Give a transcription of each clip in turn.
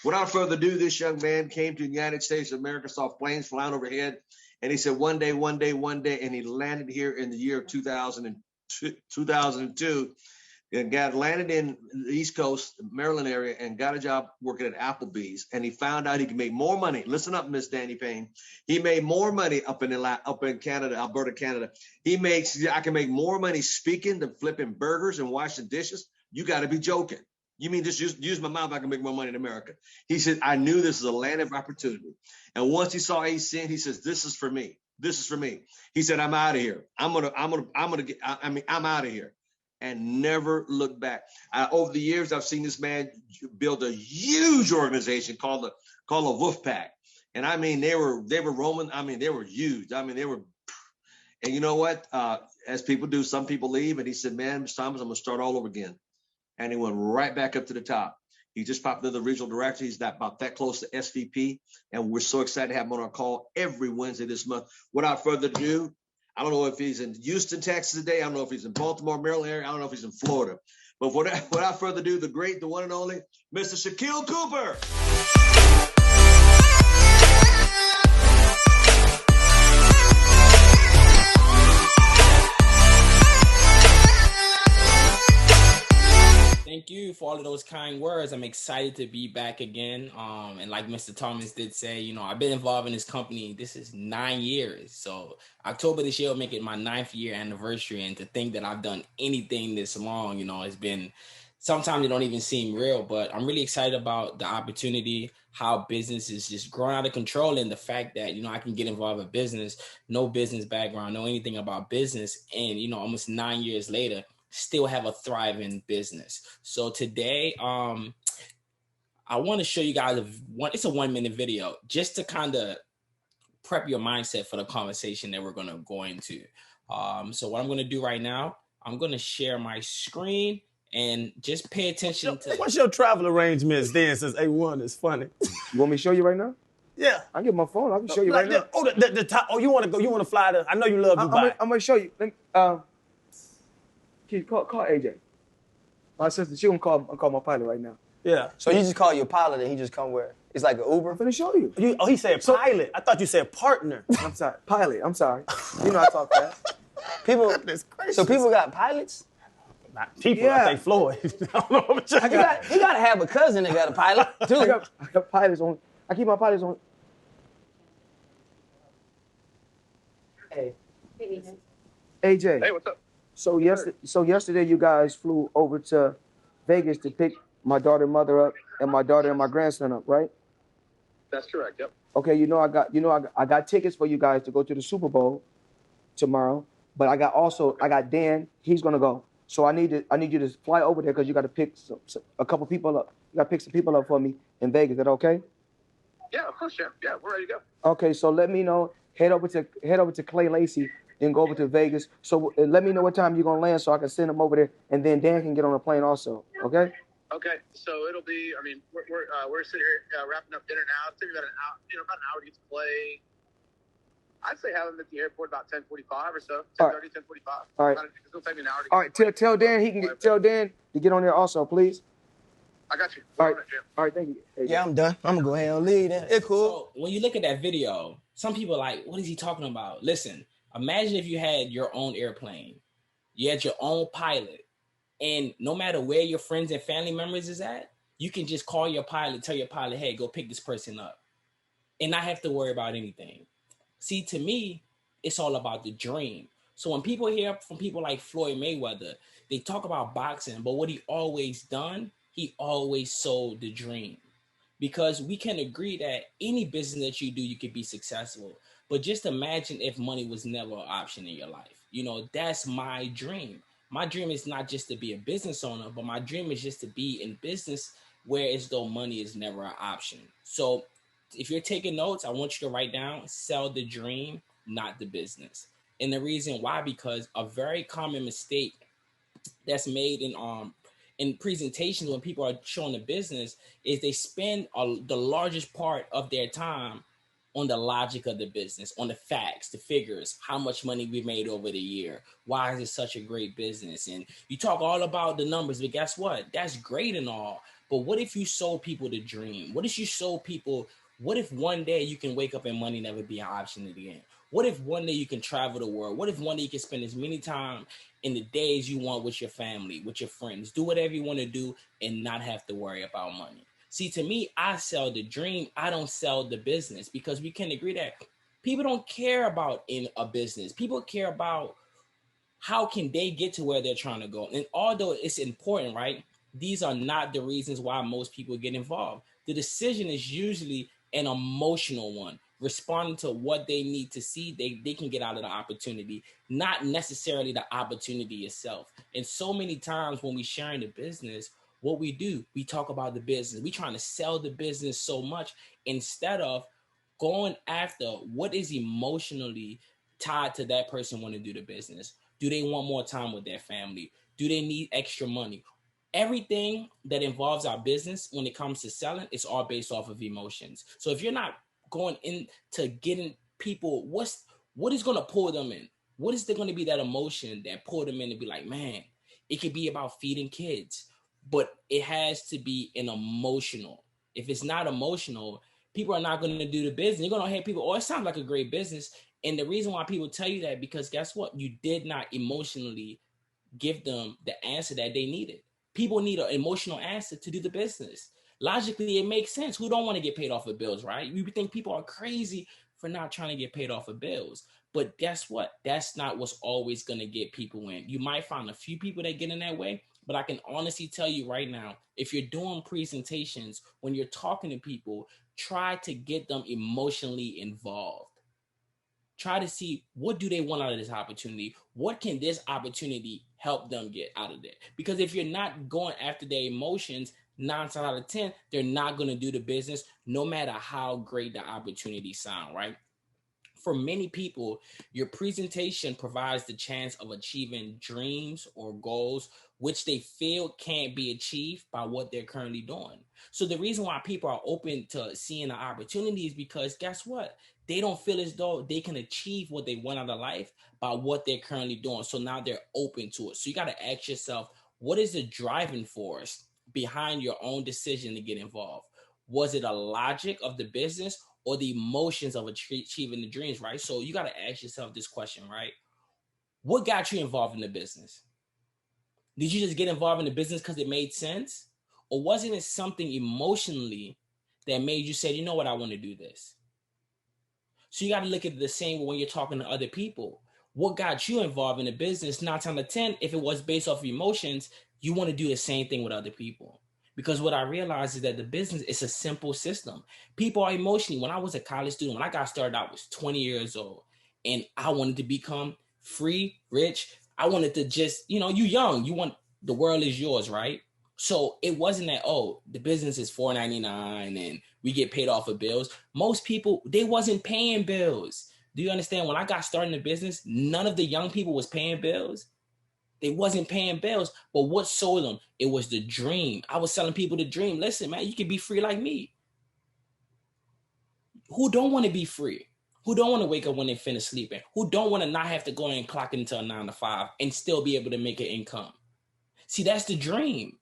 Without further ado, this young man came to the United States of America, saw planes flying overhead, and he said one day, and he landed here in the year of 2002, and landed in the East Coast, Maryland area, and got a job working at Applebee's. And he found out he could make more money. Listen up, Miss Danny Payne. He made more money up in Canada, Alberta, Canada. I can make more money speaking than flipping burgers and washing dishes. You got to be joking. You mean just use my mouth? I can make more money in America. He said, I knew this was a land of opportunity. And once he saw ACN, he says, this is for me. This is for me. He said, I'm out of here. I'm out of here. And never look back. Over the years, I've seen this man build a huge organization called the Wolfpack. And I mean, they were Roman. I mean, they were huge. I mean, they were. And you know what? As people do, some people leave. And he said, man, Mr. Thomas, I'm going to start all over again. And he went right back up to the top. He just popped into the regional director. He's about that close to SVP. And we're so excited to have him on our call every Wednesday this month. Without further ado, I don't know if he's in Houston, Texas today. I don't know if he's in Baltimore, Maryland area. I don't know if he's in Florida. But without further ado, the great, the one and only, Mr. Shakeel Cooper. Thank you for all of those kind words. I'm excited to be back again. And like Mr. Thomas did say, you know, I've been involved in this company. This is 9 years. So October this year will make it my 9th year anniversary. And to think that I've done anything this long, you know, it's been, sometimes it don't even seem real, but I'm really excited about the opportunity, how business is just growing out of control, and the fact that, you know, I can get involved in business, no business background, know anything about business. And, you know, almost 9 years later, still have a thriving business. So today, I want to show you guys it's a 1-minute video just to kind of prep your mindset for the conversation that we're going to go into. So what I'm going to do right now, I'm going to share my screen and just pay attention to. What's your travel arrangements then, since A1 is funny? You want me to show you right now? Yeah. I get my phone. I can show you right now. Oh, the top. Oh, you want to go? You want to fly to? I know you love Dubai. I'm going to show you. Call AJ. My sister, she gonna call my pilot right now. Yeah. So you just call your pilot and he just come where? It's like an Uber? I'm finna show you. He said pilot. I thought you said partner. I'm sorry. Pilot. I'm sorry. You know I talk fast. So people got pilots? Not people. Yeah. I think Floyd. I don't know what you got to have a cousin that got a pilot, too. I got pilots on. I keep my pilots on. Hey. AJ. Hey, what's up? So yesterday you guys flew over to Vegas to pick my daughter and mother up and my daughter and my grandson up, right? That's correct, yep. Okay, I got tickets for you guys to go to the Super Bowl tomorrow, but I got Dan, he's gonna go. So I need you to fly over there because you got to pick a couple people up. You got to pick some people up for me in Vegas. Is that okay? Yeah, of course, yeah. Yeah, we're ready to go. Okay, so let me know. Head over to Clay Lacey. Then go over to Vegas. So let me know what time you're gonna land, so I can send them over there, and then Dan can get on the plane also. Okay? Okay. So it'll be. I mean, we're sitting here wrapping up dinner now. It's taking about an hour to get to Clay. I'd say have him at the airport about 10:45 or so. 10:30, 10:45. All right. It'll take me an hour to get. All right. Tell Dan tell Dan to get on there also, please. I got you. All right. Thank you. Hey, yeah, I'm done. I'm gonna go ahead and leave. It's cool. So when you look at that video, some people are like, "What is he talking about?" Listen. Imagine if you had your own airplane, you had your own pilot, and no matter where your friends and family members is at, you can just call your pilot, tell your pilot, hey, go pick this person up, and not have to worry about anything. See, to me, it's all about the dream. So when people hear from people like Floyd Mayweather, they talk about boxing, but what he always done, he always sold the dream. Because we can agree that any business that you do, you can be successful. But just imagine if money was never an option in your life. You know, that's my dream. My dream is not just to be a business owner, but my dream is just to be in business where as though money is never an option. So if you're taking notes, I want you to write down, sell the dream, not the business. And the reason why, because a very common mistake that's made in presentations when people are showing the business is they spend the largest part of their time on the logic of the business, on the facts, the figures, how much money we made over the year. Why is it such a great business? And you talk all about the numbers, but guess what? That's great and all. But what if you sold people the dream? What if you sold people, what if one day you can wake up and money never be an option again? What if one day you can travel the world? What if one day you can spend as many time in the days you want with your family, with your friends, do whatever you want to do and not have to worry about money? See, to me, I sell the dream. I don't sell the business, because we can agree that people don't care about in a business. People care about how can they get to where they're trying to go. And although it's important, right, these are not the reasons why most people get involved. The decision is usually an emotional one, responding to what they need to see they can get out of the opportunity, not necessarily the opportunity itself. And so many times when we share in the business, what we do, we talk about the business. We trying to sell the business so much instead of going after what is emotionally tied to that person want to do the business. Do they want more time with their family? Do they need extra money? Everything that involves our business when it comes to selling, it's all based off of emotions. So if you're not going into getting people, what is going to pull them in? What is there going to be that emotion that pull them in to be like, man, it could be about feeding kids, but it has to be an emotional. If it's not emotional, people are not going to do the business. You're going to hear people, oh, it sounds like a great business. And the reason why people tell you that, because guess what? You did not emotionally give them the answer that they needed. People need an emotional answer to do the business. Logically, it makes sense. Who don't want to get paid off of bills, right? You think people are crazy for not trying to get paid off of bills. But guess what? That's not what's always going to get people in. You might find a few people that get in that way, but I can honestly tell you right now, if you're doing presentations, when you're talking to people, try to get them emotionally involved. Try to see, what do they want out of this opportunity? What can this opportunity help them get out of it? Because if you're not going after their emotions, 9 times out of 10, they're not going to do the business, no matter how great the opportunity sound, right? For many people, your presentation provides the chance of achieving dreams or goals which they feel can't be achieved by what they're currently doing. So the reason why people are open to seeing the opportunity is because guess what? They don't feel as though they can achieve what they want out of life by what they're currently doing. So now they're open to it. So you got to ask yourself, what is the driving force behind your own decision to get involved? Was it a logic of the business or the emotions of achieving the dreams, right? So you got to ask yourself this question, right? What got you involved in the business? Did you just get involved in the business because it made sense? Or wasn't it something emotionally that made you say, you know what, I want to do this? So you got to look at it the same way when you're talking to other people. What got you involved in the business? 9 times out of 10, if it was based off of emotions, you want to do the same thing with other people. Because what I realized is that the business is a simple system. People are emotionally. When I was a college student, when I got started, I was 20 years old. And I wanted to become free, rich. I wanted to just, you young. You want, the world is yours, right? So it wasn't that, oh, the business is $4.99 and we get paid off of bills. Most people, they wasn't paying bills. Do you understand? When I got started in the business, none of the young people was paying bills. They wasn't paying bills, but what sold them? It was the dream. I was selling people the dream. Listen, man, you can be free like me. Who don't want to be free? Who don't want to wake up when they finish sleeping? Who don't want to not have to go and clock into a 9 to 5 and still be able to make an income? See, that's the dream.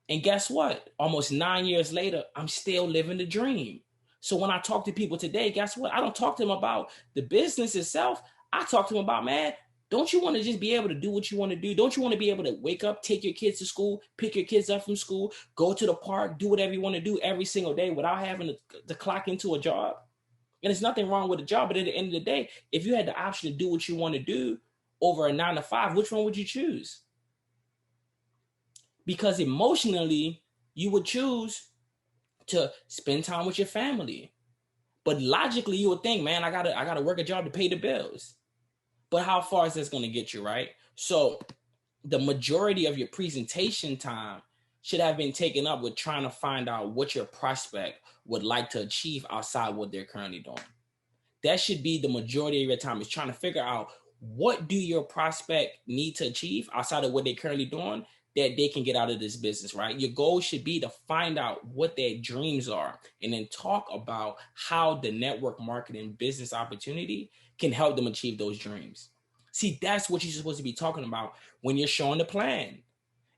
And guess what? Almost 9 years later, I'm still living the dream. So when I talk to people today, guess what? I don't talk to them about the business itself. I talk to them about, man, don't you want to just be able to do what you want to do? Don't you want to be able to wake up, take your kids to school, pick your kids up from school, go to the park, do whatever you want to do every single day without having to clock into a job? And there's nothing wrong with a job, but at the end of the day, if you had the option to do what you want to do over a 9 to 5, which one would you choose? Because emotionally, you would choose to spend time with your family. But logically, you would think, man, I gotta work a job to pay the bills. But how far is this going to get you, right? So the majority of your presentation time should have been taken up with trying to find out what your prospect would like to achieve outside what they're currently doing. That should be the majority of your time, is trying to figure out, what do your prospect need to achieve outside of what they're currently doing that they can get out of this business, right? Your goal should be to find out what their dreams are and then talk about how the network marketing business opportunity can help them achieve those dreams. See, that's what you're supposed to be talking about when you're showing the plan.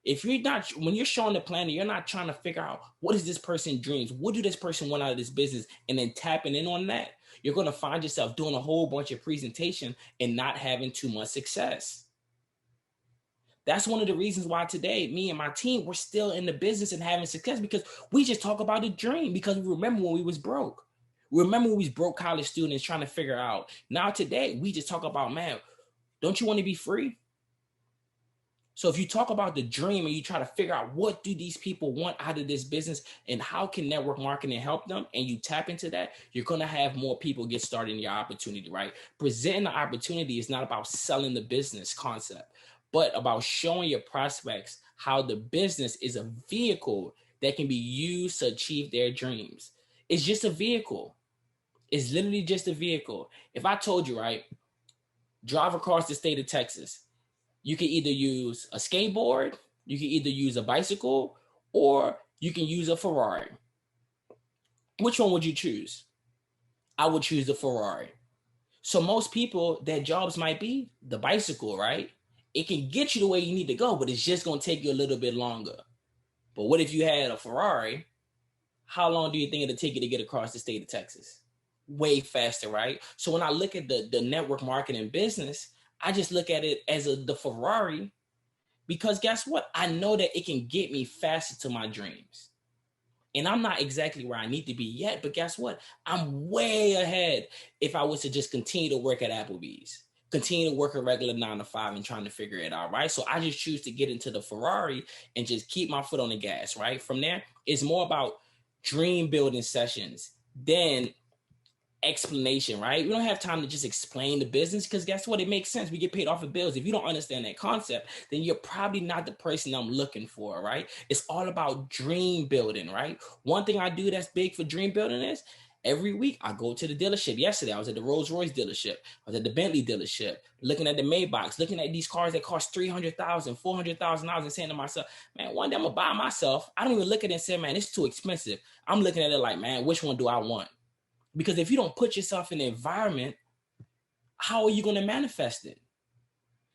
If you're not, when you're showing the planner, you're not trying to figure out what is this person dreams, what do this person want out of this business, and then tapping in on that, you're going to find yourself doing a whole bunch of presentation and not having too much success. That's one of the reasons why today, me and my team, we're still in the business and having success, because we just talk about the dream, because we remember when we was broke. We remember when we was broke college students trying to figure out. Now today, we just talk about, man, don't you want to be free? So if you talk about the dream and you try to figure out what do these people want out of this business and how can network marketing help them, and you tap into that, you're going to have more people get started in your opportunity, right? Presenting the opportunity is not about selling the business concept, but about showing your prospects how the business is a vehicle that can be used to achieve their dreams. It's just a vehicle. It's literally just a vehicle. If I told you, right, drive across the state of Texas, you can either use a skateboard, you can either use a bicycle, or you can use a Ferrari. Which one would you choose? I would choose the Ferrari. So most people, their jobs might be the bicycle, right? It can get you the way you need to go, but it's just going to take you a little bit longer. But what if you had a Ferrari? How long do you think it'll take you to get across the state of Texas? Way faster, right? So when I look at the network marketing business, I just look at it as the Ferrari, because guess what? I know that it can get me faster to my dreams. And I'm not exactly where I need to be yet, but guess what? I'm way ahead if I was to just continue to work at Applebee's, continue to work a regular 9 to 5 and trying to figure it out, right? So I just choose to get into the Ferrari and just keep my foot on the gas, right? From there, it's more about dream building sessions than explanation, right? We don't have time to just explain the business, because guess what? It makes sense. We get paid off of bills. If you don't understand that concept, then you're probably not the person I'm looking for, right? It's all about dream building, right? One thing I do that's big for dream building is every week I go to the dealership. Yesterday, I was at the Rolls Royce dealership. I was at the Bentley dealership, looking at the Maybachs, looking at these cars that cost $300,000, $400,000 and saying to myself, man, one day I'm going to buy myself. I don't even look at it and say, man, it's too expensive. I'm looking at it like, man, which one do I want? Because if you don't put yourself in the environment, how are you going to manifest it?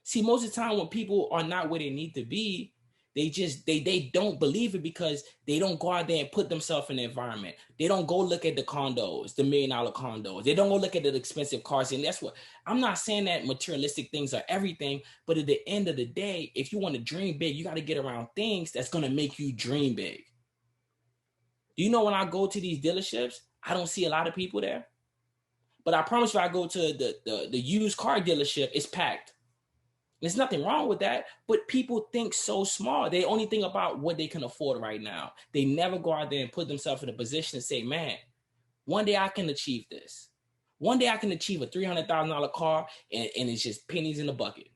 See, most of the time when people are not where they need to be, they don't believe it because they don't go out there and put themselves in the environment. They don't go look at the condos, the $1 million condos. They don't go look at the expensive cars. And that's what, I'm not saying that materialistic things are everything, but at the end of the day, if you want to dream big, you got to get around things that's going to make you dream big. Do you know when I go to these dealerships, I don't see a lot of people there? But I promise you, I go to the used car dealership, it's packed. There's nothing wrong with that, but people think so small. They only think about what they can afford right now. They never go out there and put themselves in a position to say, man, one day I can achieve this. One day I can achieve a $300,000 car and it's just pennies in the bucket.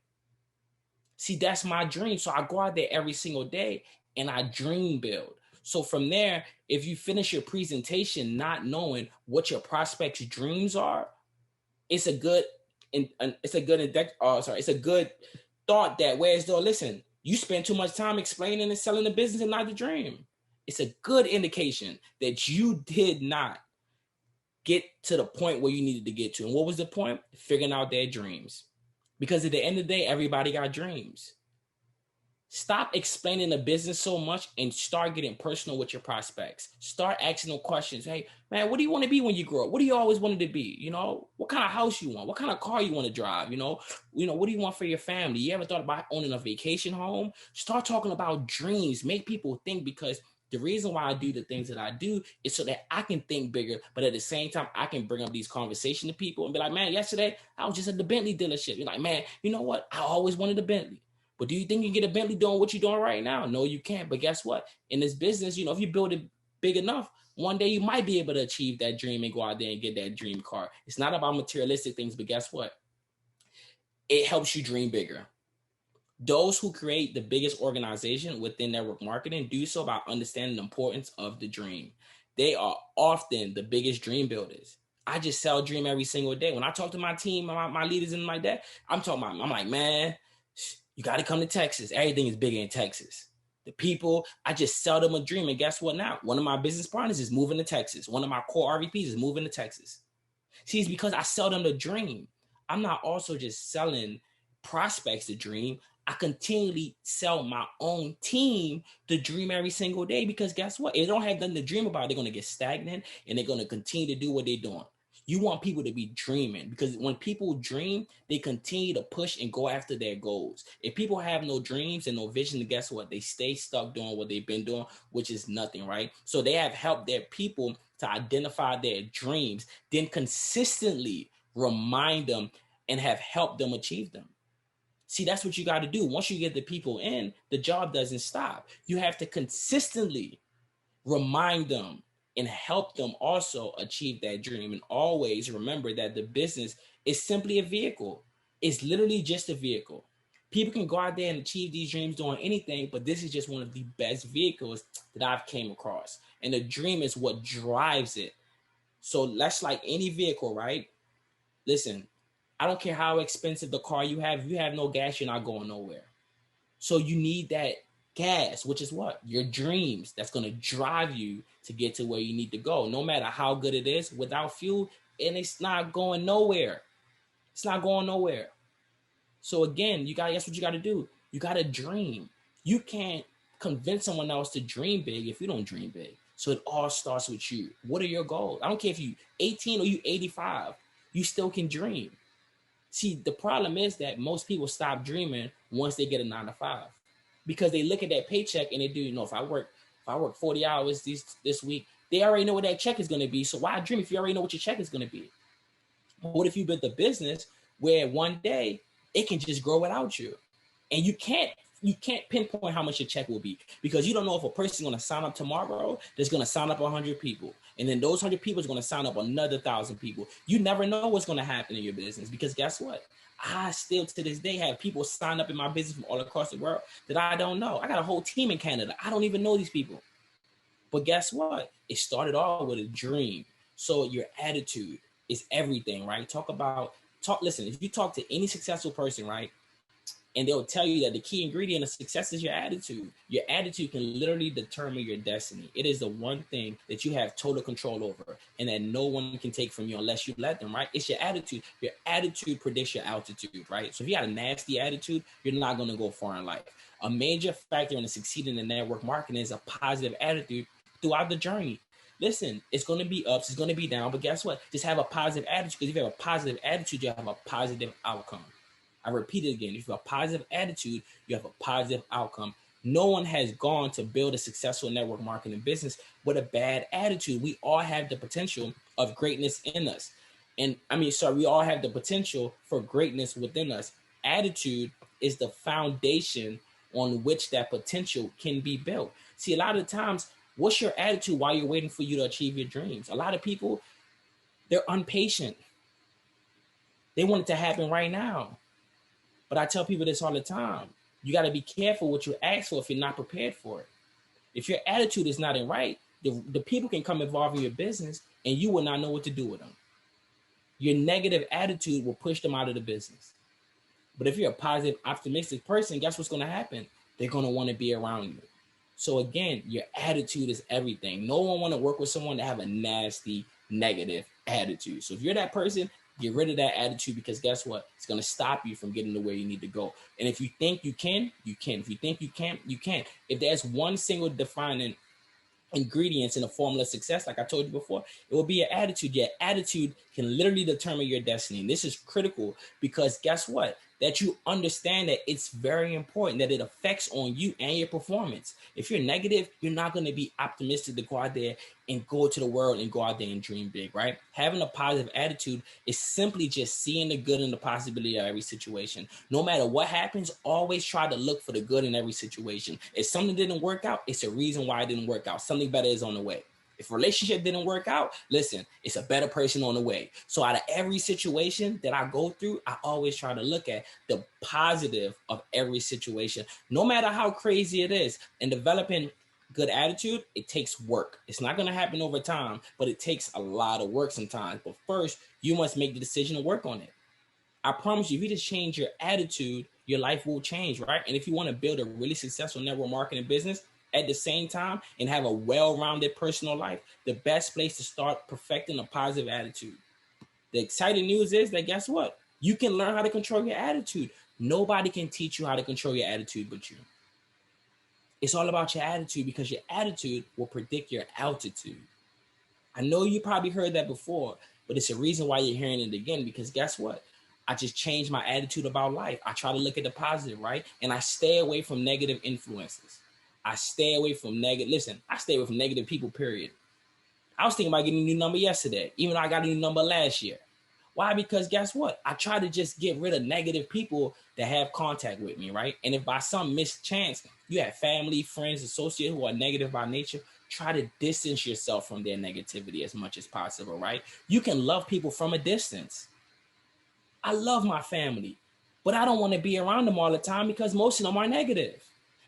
See, that's my dream. So I go out there every single day and I dream build. So from there, if you finish your presentation not knowing what your prospects' dreams are, it's a good thought that, whereas though, listen, you spend too much time explaining and selling the business and not the dream. It's a good indication that you did not get to the point where you needed to get to. And what was the point? Figuring out their dreams. Because at the end of the day, everybody got dreams. Stop explaining the business so much and start getting personal with your prospects. Start asking them questions. Hey, man, what do you want to be when you grow up? What do you always wanted to be? You know, what kind of house you want? What kind of car you want to drive? You know, what do you want for your family? You ever thought about owning a vacation home? Start talking about dreams. Make people think, because the reason why I do the things that I do is so that I can think bigger, but at the same time, I can bring up these conversations to people and be like, man, yesterday I was just at the Bentley dealership. You're like, man, you know what? I always wanted a Bentley. But do you think you can get a Bentley doing what you're doing right now? No, you can't. But guess what? In this business, you know, if you build it big enough, one day you might be able to achieve that dream and go out there and get that dream car. It's not about materialistic things, but guess what? It helps you dream bigger. Those who create the biggest organization within network marketing do so by understanding the importance of the dream. They are often the biggest dream builders. I just sell dream every single day. When I talk to my team, my leaders and like that, I'm like, man, you got to come to Texas. Everything is bigger in Texas. The people, I just sell them a dream. And guess what now? One of my business partners is moving to Texas. One of my core RVPs is moving to Texas. See, it's because I sell them the dream. I'm not also just selling prospects the dream. I continually sell my own team to dream every single day, because guess what? If they don't have nothing to dream about, they're going to get stagnant and they're going to continue to do what they're doing. You want people to be dreaming, because when people dream, they continue to push and go after their goals. If people have no dreams and no vision, guess what? They stay stuck doing what they've been doing, which is nothing, right? So they have helped their people to identify their dreams, then consistently remind them and have helped them achieve them. See, that's what you got to do. Once you get the people in, the job doesn't stop. You have to consistently remind them and help them also achieve that dream. And always remember that the business is simply a vehicle. It's literally just a vehicle. People can go out there and achieve these dreams doing anything, but this is just one of the best vehicles that I've came across. And the dream is what drives it. So that's like any vehicle, right? Listen, I don't care how expensive the car you have. If you have no gas, you're not going nowhere. So you need that gas, which is what? Your dreams. That's going to drive you to get to where you need to go. No matter how good it is, without fuel, and it's not going nowhere. It's not going nowhere. So again, that's what you got to do. You got to dream. You can't convince someone else to dream big if you don't dream big. So it all starts with you. What are your goals? I don't care if you 18 or you 85. You still can dream. See, the problem is that most people stop dreaming once they get a 9-to-5, because they look at that paycheck and they do, if I work 40 hours this week, they already know what that check is going to be. So why dream if you already know what your check is going to be? What if you build a business where one day it can just grow without you, and you can't pinpoint how much your check will be, because you don't know if a person is going to sign up tomorrow that's going to sign up 100 people. And then those 100 people is going to sign up another 1,000 people. You never know what's going to happen in your business, because guess what? I still to this day have people sign up in my business from all across the world that I don't know. I got a whole team in Canada. I don't even know these people. But guess what? It started off with a dream. So your attitude is everything, right? Listen, if you talk to any successful person, right? And they'll tell you that the key ingredient of success is your attitude. Your attitude can literally determine your destiny. It is the one thing that you have total control over and that no one can take from you unless you let them, right? It's your attitude. Your attitude predicts your altitude, right? So if you got a nasty attitude, you're not going to go far in life. A major factor in succeeding in network marketing is a positive attitude throughout the journey. Listen, it's going to be ups, it's going to be down, but guess what? Just have a positive attitude, because if you have a positive attitude, you have a positive outcome. I repeat it again. If you have a positive attitude, you have a positive outcome. No one has gone to build a successful network marketing business with a bad attitude. We all have the potential of greatness in us. We all have the potential for greatness within us. Attitude is the foundation on which that potential can be built. See, a lot of times, what's your attitude while you're waiting for you to achieve your dreams? A lot of people, they're impatient. They want it to happen right now. But I tell people this all the time. You got to be careful what you ask for if you're not prepared for it. If your attitude is not right, the people can come involved in your business and you will not know what to do with them. Your negative attitude will push them out of the business. But if you're a positive, optimistic person, guess what's going to happen? They're going to want to be around you. So again, your attitude is everything. No one want to work with someone that have a nasty, negative attitude. So if you're that person, get rid of that attitude, because guess what? It's going to stop you from getting to where you need to go. And if you think you can, you can. If you think you can't, you can't. If there's one single defining ingredients in a formula of success, like I told you before, it will be your attitude. Your attitude can literally determine your destiny. And this is critical, because guess what? That you understand that it's very important, that it affects on you and your performance. If you're negative, you're not going to be optimistic to go out there and go to the world and go out there and dream big, right? Having a positive attitude is simply just seeing the good and the possibility of every situation. No matter what happens, always try to look for the good in every situation. If something didn't work out, it's a reason why it didn't work out. Something better is on the way. If a relationship didn't work out, listen, it's a better person on the way. So out of every situation that I go through, I always try to look at the positive of every situation, no matter how crazy it is. And developing good attitude, it takes work. It's not going to happen over time, but it takes a lot of work sometimes. But first, you must make the decision to work on it. I promise you, if you just change your attitude, your life will change, right? And if you want to build a really successful network marketing business, at the same time, and have a well-rounded personal life, the best place to start perfecting a positive attitude. The exciting news is that guess what? You can learn how to control your attitude. Nobody can teach you how to control your attitude but you. It's all about your attitude, because your attitude will predict your altitude. I know you probably heard that before, but it's a reason why you're hearing it again, because guess what? I just changed my attitude about life. I try to look at the positive, right? And I stay away from negative influences. I stay away from negative. Listen, I stay away from negative people, period. I was thinking about getting a new number yesterday, even though I got a new number last year. Why? Because guess what? I try to just get rid of negative people that have contact with me, right? And if by some mischance you have family, friends, associates who are negative by nature, try to distance yourself from their negativity as much as possible, right? You can love people from a distance. I love my family, but I don't want to be around them all the time because most of them are negative.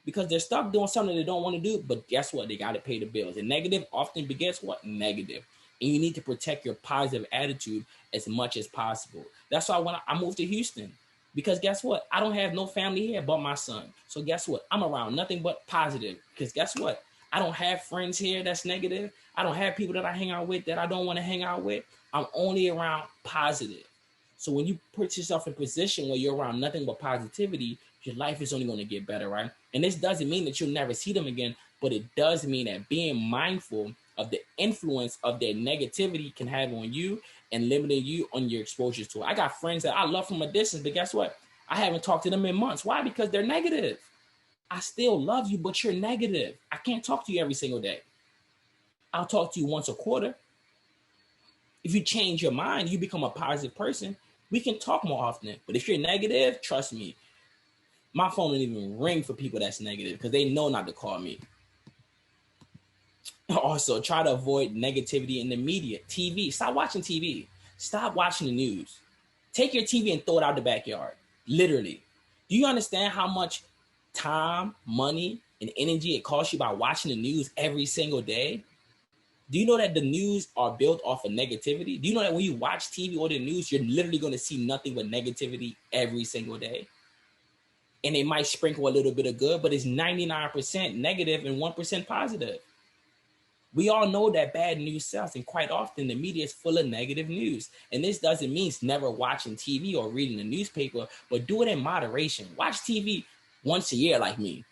Because they're stuck doing something they don't want to do, but guess what? They got to pay the bills. And negative often begets what? Negative. And you need to protect your positive attitude as much as possible. That's why when I moved to Houston, because guess what? I don't have no family here but my son. So guess what? I'm around nothing but positive. Because guess what? I don't have friends here that's negative. I don't have people that I hang out with that I don't want to hang out with. I'm only around positive. So when you put yourself in a position where you're around nothing but positivity, your life is only going to get better, right? And this doesn't mean that you'll never see them again, but it does mean that being mindful of the influence of their negativity can have on you and limiting you on your exposures to it. I got friends that I love from a distance, but guess what? I haven't talked to them in months. Why? Because they're negative. I still love you, but you're negative. I can't talk to you every single day. I'll talk to you once a quarter. If you change your mind, you become a positive person, we can talk more often. But if you're negative, trust me, my phone don't even ring for people that's negative because they know not to call me. Also, try to avoid negativity in the media. TV. Stop watching TV. Stop watching the news. Take your TV and throw it out the backyard. Literally. Do you understand how much time, money, and energy it costs you by watching the news every single day? Do you know that the news are built off of negativity? Do you know that when you watch TV or the news, you're literally going to see nothing but negativity every single day? And they might sprinkle a little bit of good, but it's 99% negative and 1% positive. We all know that bad news sells, and quite often the media is full of negative news. And this doesn't mean it's never watching TV or reading the newspaper, but do it in moderation. Watch TV once a year like me.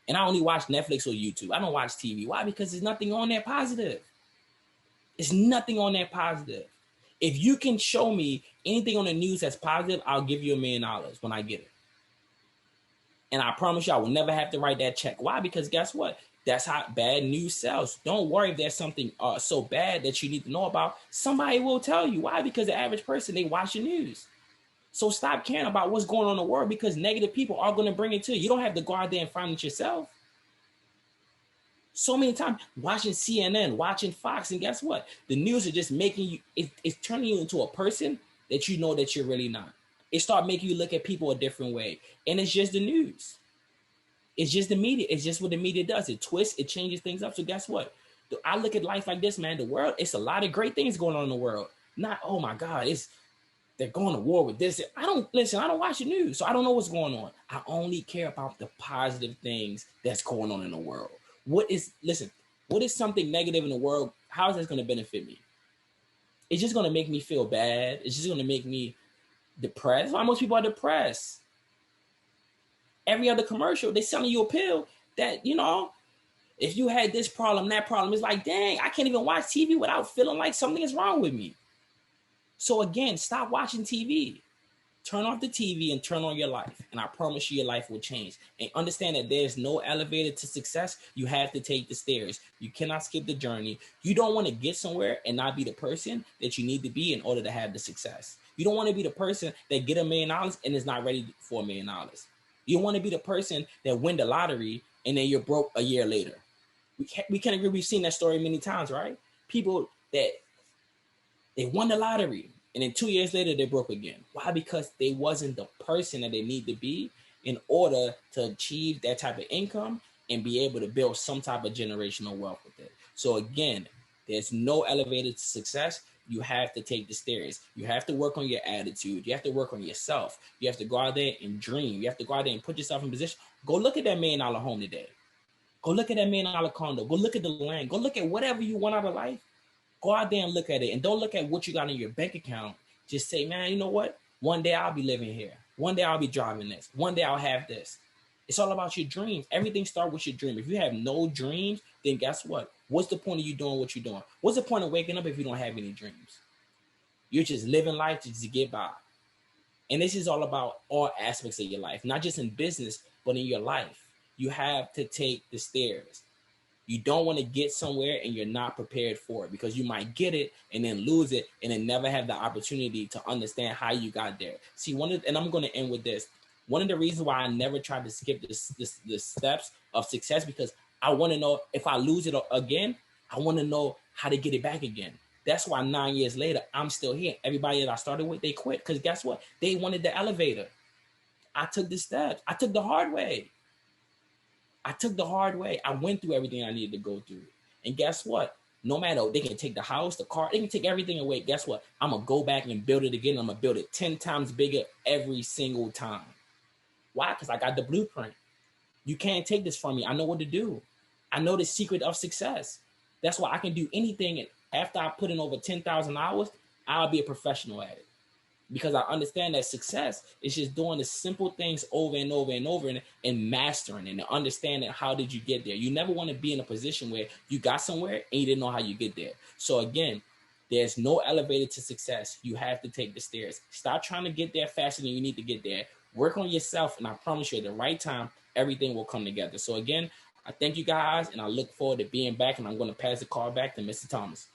And I only watch Netflix or YouTube. I don't watch TV. Why? Because there's nothing on there positive. There's nothing on there positive. If you can show me anything on the news that's positive, I'll give you $1 million when I get it. And I promise you, I will never have to write that check. Why? Because guess what? That's how bad news sells. Don't worry if there's something so bad that you need to know about. Somebody will tell you. Why? Because the average person, they watch the news. So stop caring about what's going on in the world, because negative people are going to bring it to you. You don't have to go out there and find it yourself. So many times watching CNN, watching Fox, and guess what? The news are just making you, it's turning you into a person that you know that you're really not. It starts making you look at people a different way. And it's just the news. It's just the media. It's just what the media does. It twists, it changes things up. So guess what? I look at life like this, man. The world, it's a lot of great things going on in the world. Not, oh my God, they're going to war with this. I don't watch the news, so I don't know what's going on. I only care about the positive things that's going on in the world. What is something negative in the world? How is that going to benefit me? It's just going to make me feel bad. It's just going to make me depressed. That's why most people are depressed. Every other commercial, they're selling you a pill that, if you had this problem, that problem, it's like, dang, I can't even watch TV without feeling like something is wrong with me. So again, stop watching TV. Turn off the TV and turn on your life. And I promise you, your life will change. And understand that there's no elevator to success. You have to take the stairs. You cannot skip the journey. You don't want to get somewhere and not be the person that you need to be in order to have the success. You don't want to be the person that get $1 million and is not ready for $1 million. You don't want to be the person that win the lottery and then you're broke a year later. We can agree. We've seen that story many times, right? People that they won the lottery and then 2 years later they broke again. Why? Because they wasn't the person that they need to be in order to achieve that type of income and be able to build some type of generational wealth with it. So again, there's no elevator to success. You have to take the stairs. You have to work on your attitude. You have to work on yourself. You have to go out there and dream. You have to go out there and put yourself in position. Go look at that $1 million home today. Go look at that $1 million condo. Go look at the land. Go look at whatever you want out of life. Go out there and look at it. And don't look at what you got in your bank account. Just say, man, you know what? One day I'll be living here. One day I'll be driving this. One day I'll have this. It's all about your dreams. Everything starts with your dream. If you have no dreams, then guess what? What's the point of you doing what you're doing? What's the point of waking up if you don't have any dreams? You're just living life just to get by. And this is all about all aspects of your life, not just in business, but in your life. You have to take the stairs. You don't want to get somewhere and you're not prepared for it, because you might get it and then lose it and then never have the opportunity to understand how you got there. See, and I'm going to end with this. One of the reasons why I never tried to skip the steps of success, because I want to know if I lose it again, I want to know how to get it back again. That's why 9 years later, I'm still here. Everybody that I started with, they quit, because guess what? They wanted the elevator. I took the steps. I took the hard way. I went through everything I needed to go through. And guess what? No matter, they can take the house, the car, they can take everything away. Guess what? I'm going to go back and build it again. I'm going to build it 10 times bigger every single time. Why? Because I got the blueprint. You can't take this from me. I know what to do. I know the secret of success. That's why I can do anything. And after I put in over 10,000 hours, I'll be a professional at it. Because I understand that success is just doing the simple things over and over and over and mastering and understanding how did you get there. You never want to be in a position where you got somewhere and you didn't know how you get there. So again, there's no elevator to success. You have to take the stairs. Stop trying to get there faster than you need to get there. Work on yourself, and I promise you at the right time, everything will come together. So again, I thank you guys, and I look forward to being back, and I'm going to pass the call back to Mr. Thomas.